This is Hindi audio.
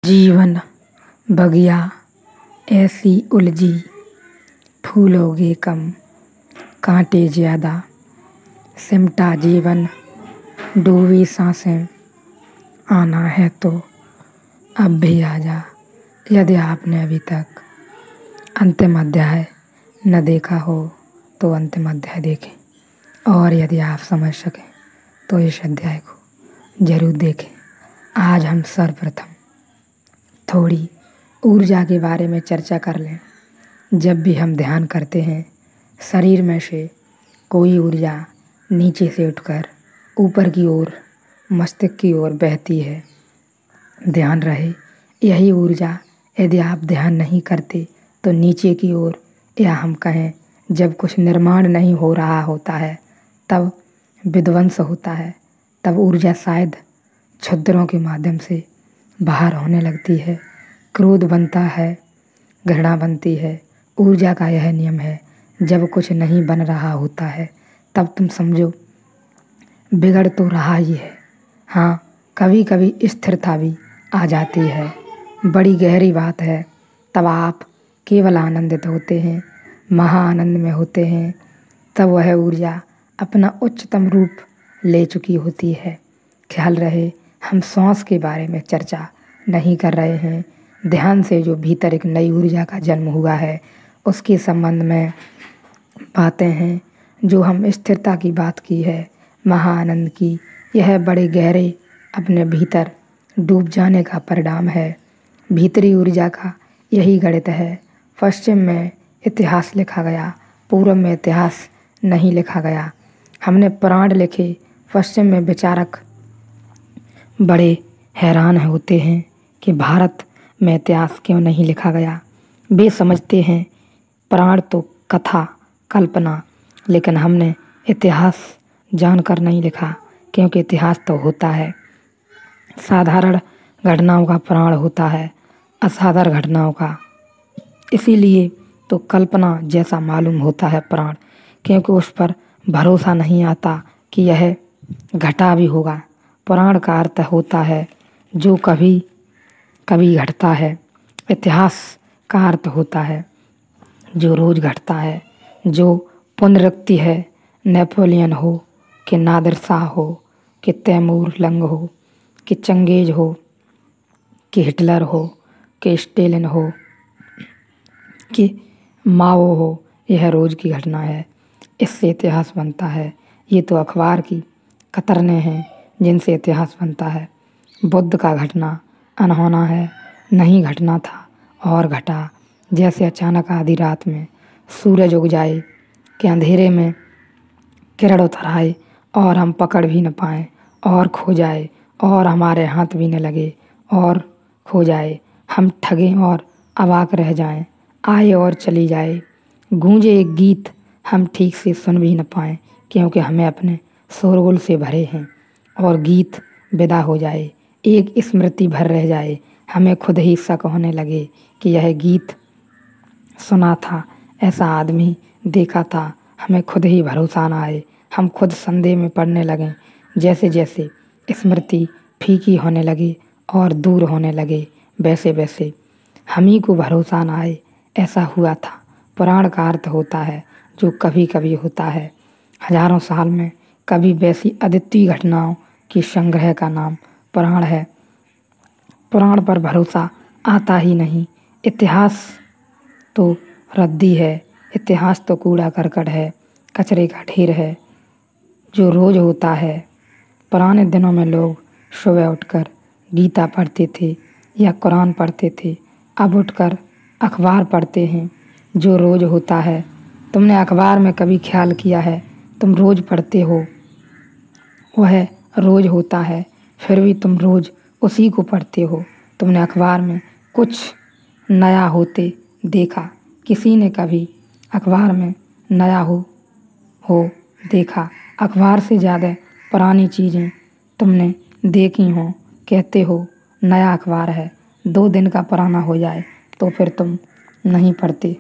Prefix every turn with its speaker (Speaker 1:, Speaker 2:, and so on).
Speaker 1: जीवन बगिया ऐसी उलझी, फूलोगे कम कांटे ज़्यादा, सिमटा जीवन डूबी सांसें, आना है तो अब भी आजा। यदि आपने अभी तक अंतिम अध्याय न देखा हो तो अंतिम अध्याय देखें, और यदि आप समझ सकें तो इस अध्याय को ज़रूर देखें। आज हम सर्वप्रथम थोड़ी ऊर्जा के बारे में चर्चा कर लें। जब भी हम ध्यान करते हैं, शरीर में से कोई ऊर्जा नीचे से उठकर ऊपर की ओर मस्तिष्क की ओर बहती है। ध्यान रहे, यही ऊर्जा यदि आप ध्यान नहीं करते तो नीचे की ओर, या हम कहें जब कुछ निर्माण नहीं हो रहा होता है तब विध्वंस होता है, तब ऊर्जा शायद छिद्रों के माध्यम से बाहर होने लगती है। क्रोध बनता है, घृणा बनती है। ऊर्जा का यह नियम है, जब कुछ नहीं बन रहा होता है तब तुम समझो बिगड़ तो रहा ही है। हाँ, कभी कभी स्थिरता भी आ जाती है। बड़ी गहरी बात है। तब आप केवल आनंदित होते हैं, महा आनंद में होते हैं। तब वह ऊर्जा अपना उच्चतम रूप ले चुकी होती है। ख्याल रहे, हम सांस के बारे में चर्चा नहीं कर रहे हैं। ध्यान से जो भीतर एक नई ऊर्जा का जन्म हुआ है उसके संबंध में बातें हैं। जो हम स्थिरता की बात की है, महाआनंद की, यह बड़े गहरे अपने भीतर डूब जाने का परिणाम है। भीतरी ऊर्जा का यही गणित है। पश्चिम में इतिहास लिखा गया, पूर्व में इतिहास नहीं लिखा गया। हमने पुराण लिखे, पश्चिम में विचारक बड़े हैरान होते हैं कि भारत में इतिहास क्यों नहीं लिखा गया। वे समझते हैं पुराण तो कथा, कल्पना, लेकिन हमने इतिहास जानकर नहीं लिखा, क्योंकि इतिहास तो होता है साधारण घटनाओं का, पुराण होता है असाधारण घटनाओं का। इसीलिए तो कल्पना जैसा मालूम होता है पुराण, क्योंकि उस पर भरोसा नहीं आता कि यह घटा भी होगा। पुराण का अर्थ होता है जो कभी कभी घटता है। इतिहास का अर्थ होता है जो रोज घटता है, जो पुनरुक्ति है। नेपोलियन हो कि नादिर शाह हो कि तैमूर लंग हो कि चंगेज हो कि हिटलर हो कि स्टेलिन हो कि माओ हो, यह रोज की घटना है। इससे इतिहास बनता है। ये तो अखबार की कतरने हैं जिनसे इतिहास बनता है। बुद्ध का घटना अनहोना है, नहीं घटना था और घटा। जैसे अचानक आधी रात में सूरज उग जाए कि अंधेरे में किरण उतर आए और हम पकड़ भी न पाएं और खो जाए, और हमारे हाथ भी न लगे और खो जाए। हम ठगे और अवाक रह जाएं, आए और चली जाए। गूंजे एक गीत, हम ठीक से सुन भी न पाएं, क्योंकि हमें अपने शोरगुल से भरे हैं। और गीत विदा हो जाए, एक स्मृति भर रह जाए, हमें खुद ही शक होने लगे कि यह गीत सुना था, ऐसा आदमी देखा था। हमें खुद ही भरोसा न आए, हम खुद संदेह में पड़ने लगे। जैसे जैसे स्मृति फीकी होने लगी और दूर होने लगे, वैसे वैसे हम ही को भरोसा न आए। ऐसा हुआ था। पुराण का अर्थ होता है जो कभी कभी होता है, हजारों साल में कभी वैसी अद्वितीय घटनाओं की संग्रह का नाम पुराण है। पुराण पर भरोसा आता ही नहीं। इतिहास तो रद्दी है, इतिहास तो कूड़ा करकट है, कचरे का ढेर है जो रोज होता है। पुराने दिनों में लोग सुबह उठकर गीता पढ़ते थे या कुरान पढ़ते थे। अब उठकर अखबार पढ़ते हैं जो रोज होता है। तुमने अखबार में कभी ख्याल किया है, तुम रोज पढ़ते हो, वह रोज होता है, फिर भी तुम रोज उसी को पढ़ते हो। तुमने अखबार में कुछ नया होते देखा? किसी ने कभी अखबार में नया हो देखा? अखबार से ज़्यादा पुरानी चीज़ें तुमने देखी हो। कहते हो नया अखबार है, 2 दिन का पुराना हो जाए तो फिर तुम नहीं पढ़ते।